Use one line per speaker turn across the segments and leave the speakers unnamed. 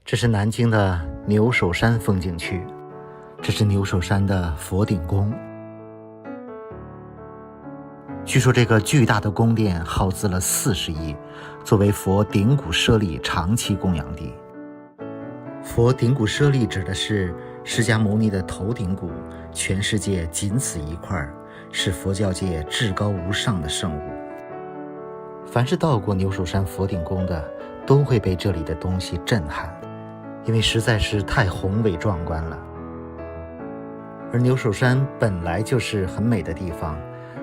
这是南京的牛首山风景区，这是牛首山的佛顶宫。据说这个巨大的宫殿耗资了40亿，作为佛顶骨舍利长期供养地。佛顶骨舍利指的是释迦牟尼的头顶骨，全世界仅此一块，是佛教界至高无上的圣物。凡是到过牛首山佛顶宫的，都会被这里的东西震撼，因为实在是太宏伟壮观了。而牛首山本来就是很美的地方，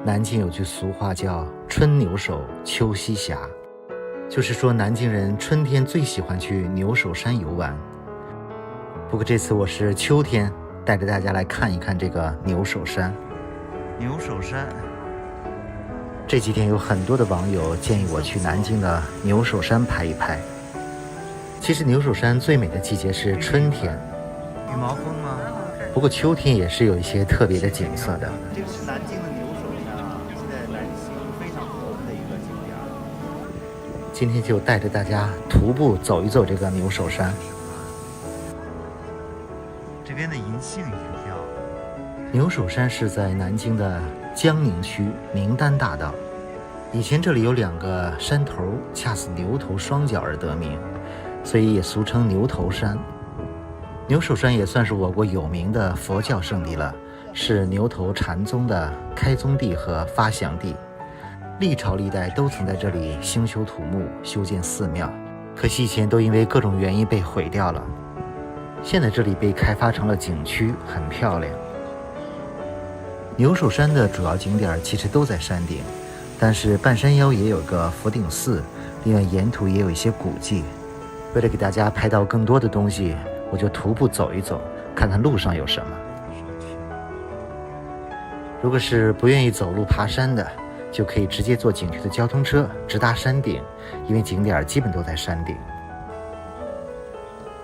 南京有句俗话叫春牛首秋夕霞，就是说南京人春天最喜欢去牛首山游玩。不过这次我是秋天，带着大家来看一看这个牛首山。牛首山，这几天有很多的网友建议我去南京的牛首山拍一拍。其实牛首山最美的季节是春天，羽毛峰吗？不过秋天也是有一些特别的景色的。这个是南京的牛首山啊，现在南京非常红的一个景点。今天就带着大家徒步走一走这个牛首山。这边的银杏也挺漂亮。牛首山是在南京的江宁区宁丹大道，以前这里有2个山头，恰似牛头双角而得名，所以也俗称牛头山。牛首山也算是我国有名的佛教圣地了，是牛头禅宗的开宗地和发祥地，历朝历代都曾在这里兴修土木，修建寺庙，可惜以前都因为各种原因被毁掉了。现在这里被开发成了景区，很漂亮。牛首山的主要景点其实都在山顶，但是半山腰也有个佛顶寺，另外沿途也有一些古迹。为了给大家拍到更多的东西，我就徒步走一走，看看路上有什么。如果是不愿意走路爬山的，就可以直接坐景区的交通车直达山顶，因为景点基本都在山顶。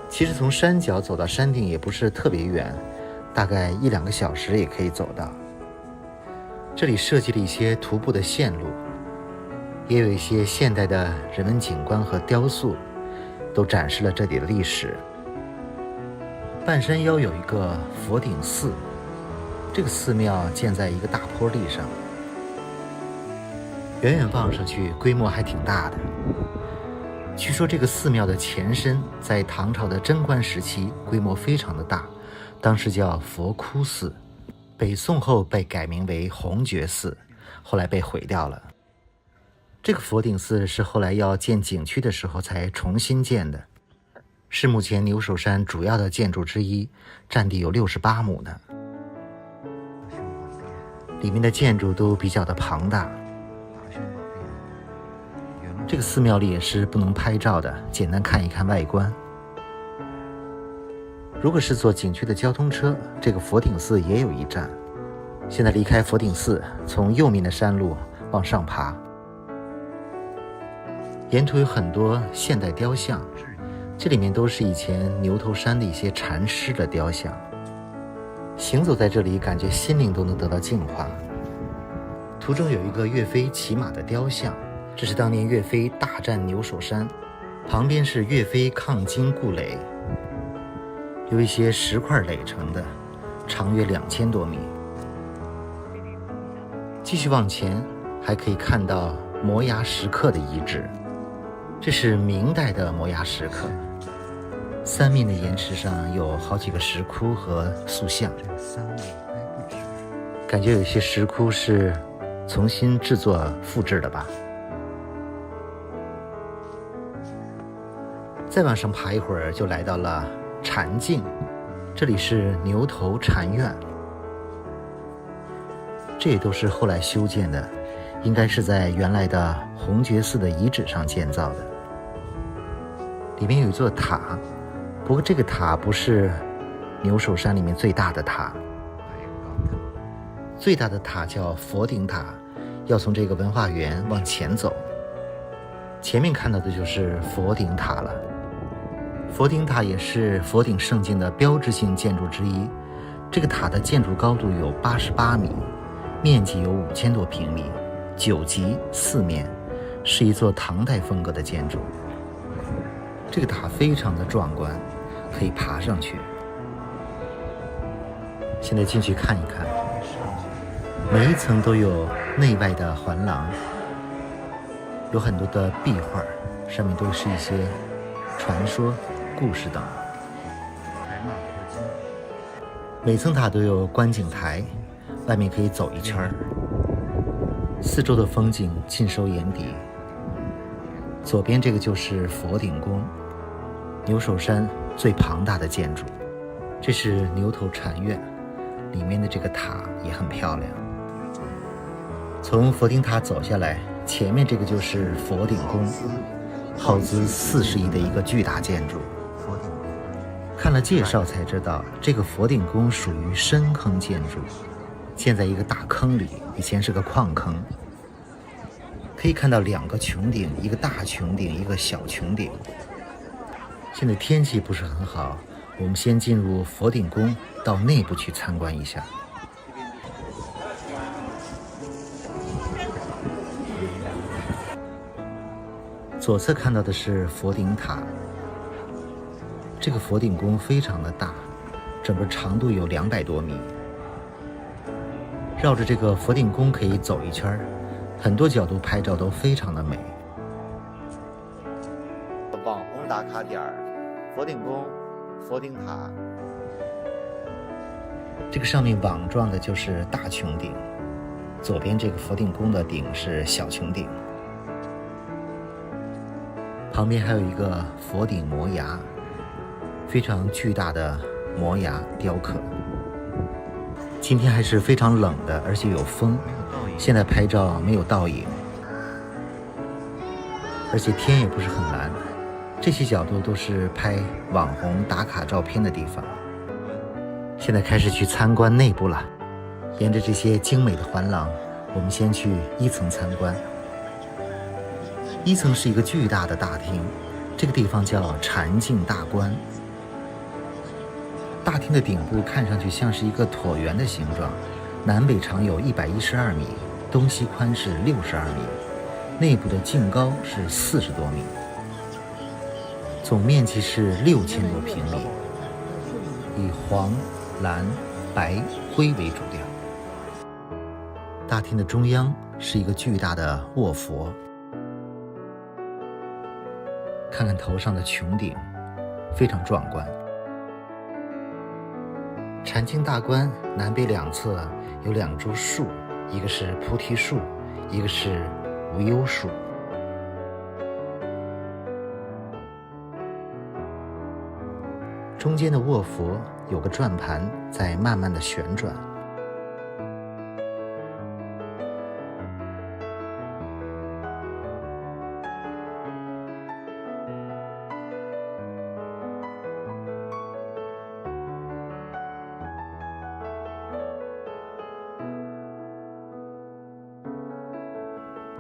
其实从山脚走到山顶也不是特别远，大概1-2个小时也可以走到。这里设计了一些徒步的线路，也有一些现代的人文景观和雕塑，都展示了这里的历史。半山腰有一个佛顶寺，这个寺庙建在一个大坡地上，远远望上去规模还挺大的。据说这个寺庙的前身在唐朝的贞观时期规模非常的大，当时叫佛窟寺，北宋后被改名为弘觉寺，后来被毁掉了。这个佛顶寺是后来要建景区的时候才重新建的，是目前牛首山主要的建筑之一，占地有68亩呢。里面的建筑都比较的庞大。这个寺庙里也是不能拍照的，简单看一看外观。如果是坐景区的交通车，这个佛顶寺也有一站。现在离开佛顶寺，从右面的山路往上爬，沿途有很多现代雕像，这里面都是以前牛头山的一些禅师的雕像。行走在这里，感觉心灵都能得到净化。途中有一个岳飞骑马的雕像，这是当年岳飞大战牛首山，旁边是岳飞抗金固垒，有一些石块垒成的，长约2000多米。继续往前，还可以看到摩崖石刻的遗址，这是明代的摩崖石刻，三面的岩石上有好几个石窟和塑像，感觉有些石窟是重新制作复制的吧。再往上爬一会儿，就来到了禅境，这里是牛头禅院，这也都是后来修建的，应该是在原来的弘觉寺的遗址上建造的。里面有一座塔，不过这个塔不是牛首山里面最大的塔，最大的塔叫佛顶塔，要从这个文化园往前走，前面看到的就是佛顶塔了。佛顶塔也是佛顶圣境的标志性建筑之一，这个塔的建筑高度有88米，面积有5000多平米，9级4面，是一座唐代风格的建筑。这个塔非常的壮观，可以爬上去。现在进去看一看，每一层都有内外的环廊，有很多的壁画，上面都是一些传说、故事等。每层塔都有观景台，外面可以走一圈，四周的风景尽收眼底。左边这个就是佛顶宫，牛首山最庞大的建筑，这是牛头禅院，里面的这个塔也很漂亮。从佛顶塔走下来，前面这个就是佛顶宫，耗资40亿的一个巨大建筑。看了介绍才知道，这个佛顶宫属于深坑建筑，建在一个大坑里，以前是个矿坑。可以看到2个穹顶，一个大穹顶，一个小穹顶。现在天气不是很好，我们先进入佛顶宫，到内部去参观一下。左侧看到的是佛顶塔，这个佛顶宫非常的大，整个长度有200多米。绕着这个佛顶宫可以走一圈，很多角度拍照都非常的美。网红打卡点佛顶宫、佛顶塔，这个上面网状的就是大穹顶，左边这个佛顶宫的顶是小穹顶，旁边还有一个佛顶摩崖，非常巨大的摩崖雕刻。今天还是非常冷的，而且有风，现在拍照没有倒影，而且天也不是很蓝。这些角度都是拍网红打卡照片的地方。现在开始去参观内部了，沿着这些精美的环廊，我们先去1层参观。1层是一个巨大的大厅，这个地方叫禅境大观。大厅的顶部看上去像是一个椭圆的形状，南北长有112米，东西宽是62米，内部的净高是40多米，总面积是6000多平米，以黄、蓝、白、灰为主调。大厅的中央是一个巨大的卧佛，看看头上的穹顶，非常壮观。禅境大观南北2侧有2株树，一个是菩提树，一个是无忧树。中间的卧佛有个转盘在慢慢的旋转。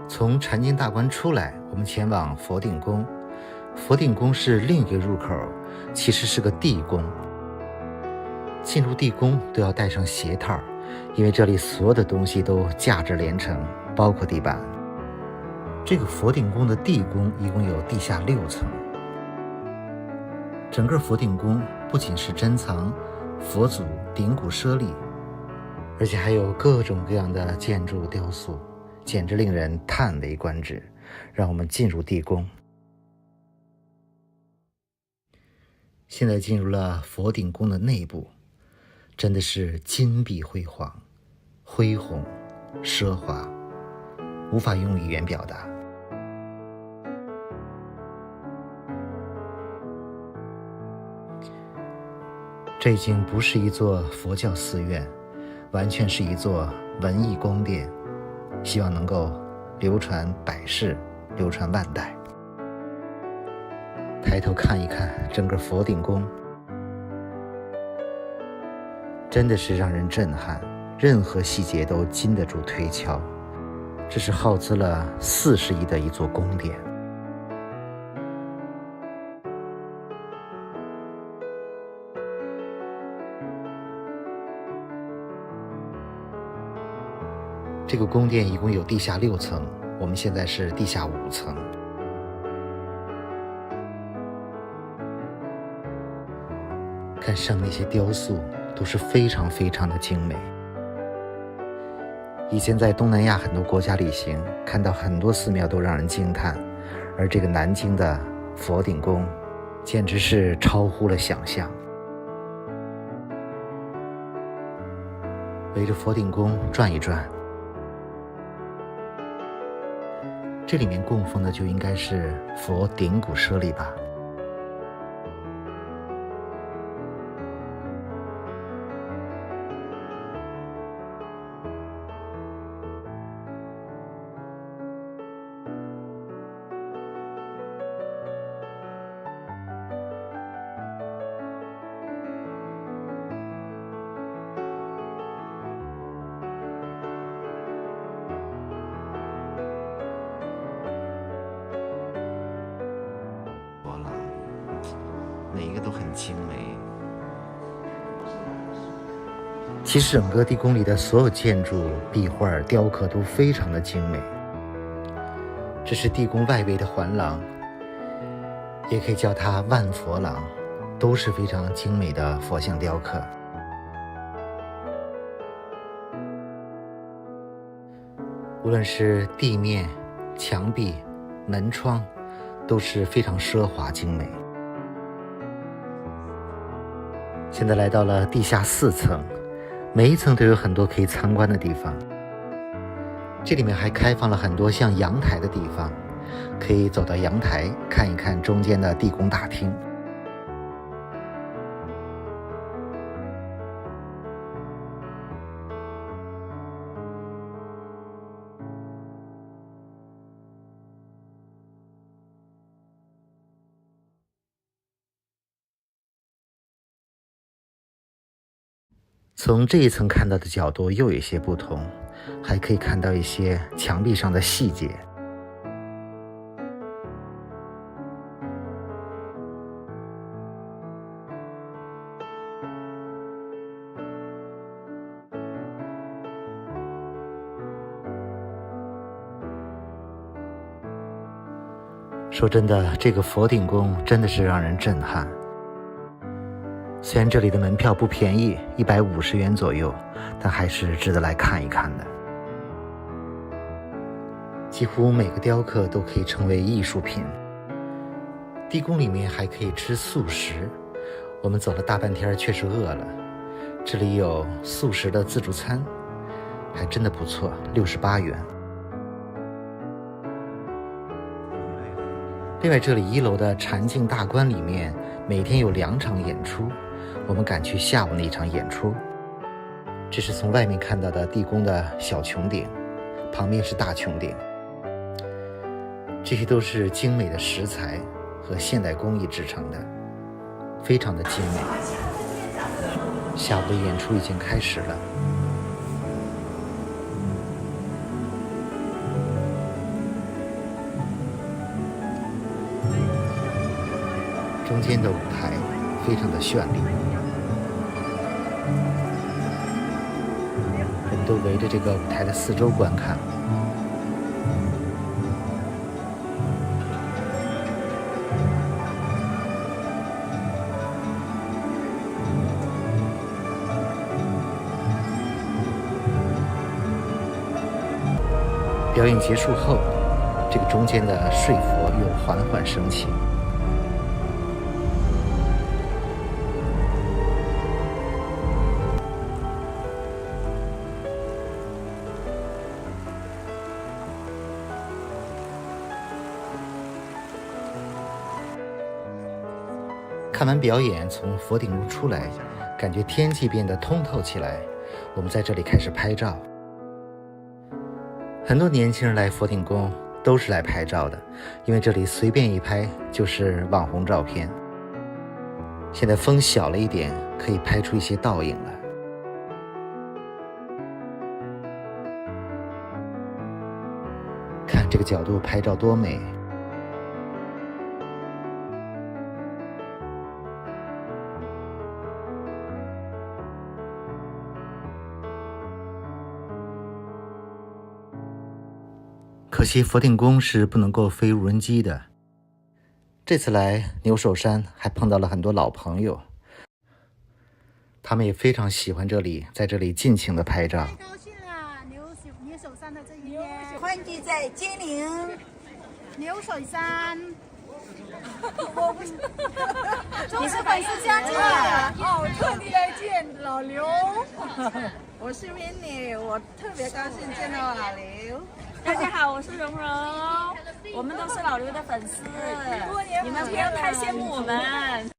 从禅境大观出来，我们前往佛顶宫。佛顶宫是另一个入口，其实是个地宫。进入地宫都要带上鞋套，因为这里所有的东西都价值连城，包括地板。这个佛顶宫的地宫一共有地下6层。整个佛顶宫不仅是珍藏佛祖顶骨舍利，而且还有各种各样的建筑雕塑，简直令人叹为观止。让我们进入地宫。现在进入了佛顶宫的内部，真的是金碧辉煌、恢宏、奢华，无法用语言表达。这已经不是一座佛教寺院，完全是一座文艺宫殿，希望能够流传百世，流传万代。抬头看一看整个佛顶宫，真的是让人震撼，任何细节都经得住推敲。这是耗资了40亿的一座宫殿。这个宫殿一共有地下6层，我们现在是地下5层。看上那些雕塑都是非常非常的精美。以前在东南亚很多国家旅行，看到很多寺庙都让人惊叹，而这个南京的佛顶宫简直是超乎了想象。围着佛顶宫转一转，这里面供奉的就应该是佛顶骨舍利吧。每一个都很精美。其实整个地宫里的所有建筑、壁画、雕刻都非常的精美。这是地宫外围的环廊，也可以叫它万佛廊，都是非常精美的佛像雕刻。无论是地面、墙壁、门窗，都是非常奢华精美。现在来到了地下4层，每一层都有很多可以参观的地方。这里面还开放了很多像阳台的地方，可以走到阳台看一看中间的地宫大厅。从这一层看到的角度又有一些不同，还可以看到一些墙壁上的细节。说真的，这个佛顶宫真的是让人震撼。虽然这里的门票不便宜，150元左右，但还是值得来看一看的。几乎每个雕刻都可以成为艺术品。地宫里面还可以吃素食，我们走了大半天确实饿了。这里有素食的自助餐，还真的不错，68元。另外，这里1楼的禅境大观里面每天有2场演出，我们赶去下午那一场演出。这是从外面看到的地宫的小穹顶，旁边是大穹顶。这些都是精美的石材和现代工艺制成的，非常的精美。下午的演出已经开始了。中间的舞台非常的绚丽，人都围着这个舞台的四周观看。表演结束后，这个中间的睡佛又缓缓升起。看完表演，从佛顶宫出来，感觉天气变得通透起来。我们在这里开始拍照。很多年轻人来佛顶宫都是来拍照的，因为这里随便一拍就是网红照片。现在风小了一点，可以拍出一些倒影了。看这个角度拍照多美！可惜佛顶宫是不能够飞无人机的。这次来牛首山还碰到了很多老朋友，他们也非常喜欢这里，在这里尽情的拍照。
太高兴了，你手上的这一面，
欢聚在金陵
流水山。
我不是，
你是粉丝加进来的？
哦，我特地来见老刘。我是 Winnie， 我特别高兴见到老刘。
大家好，我是蓉蓉，我们都是老刘的粉丝，你们不要太羡慕我们。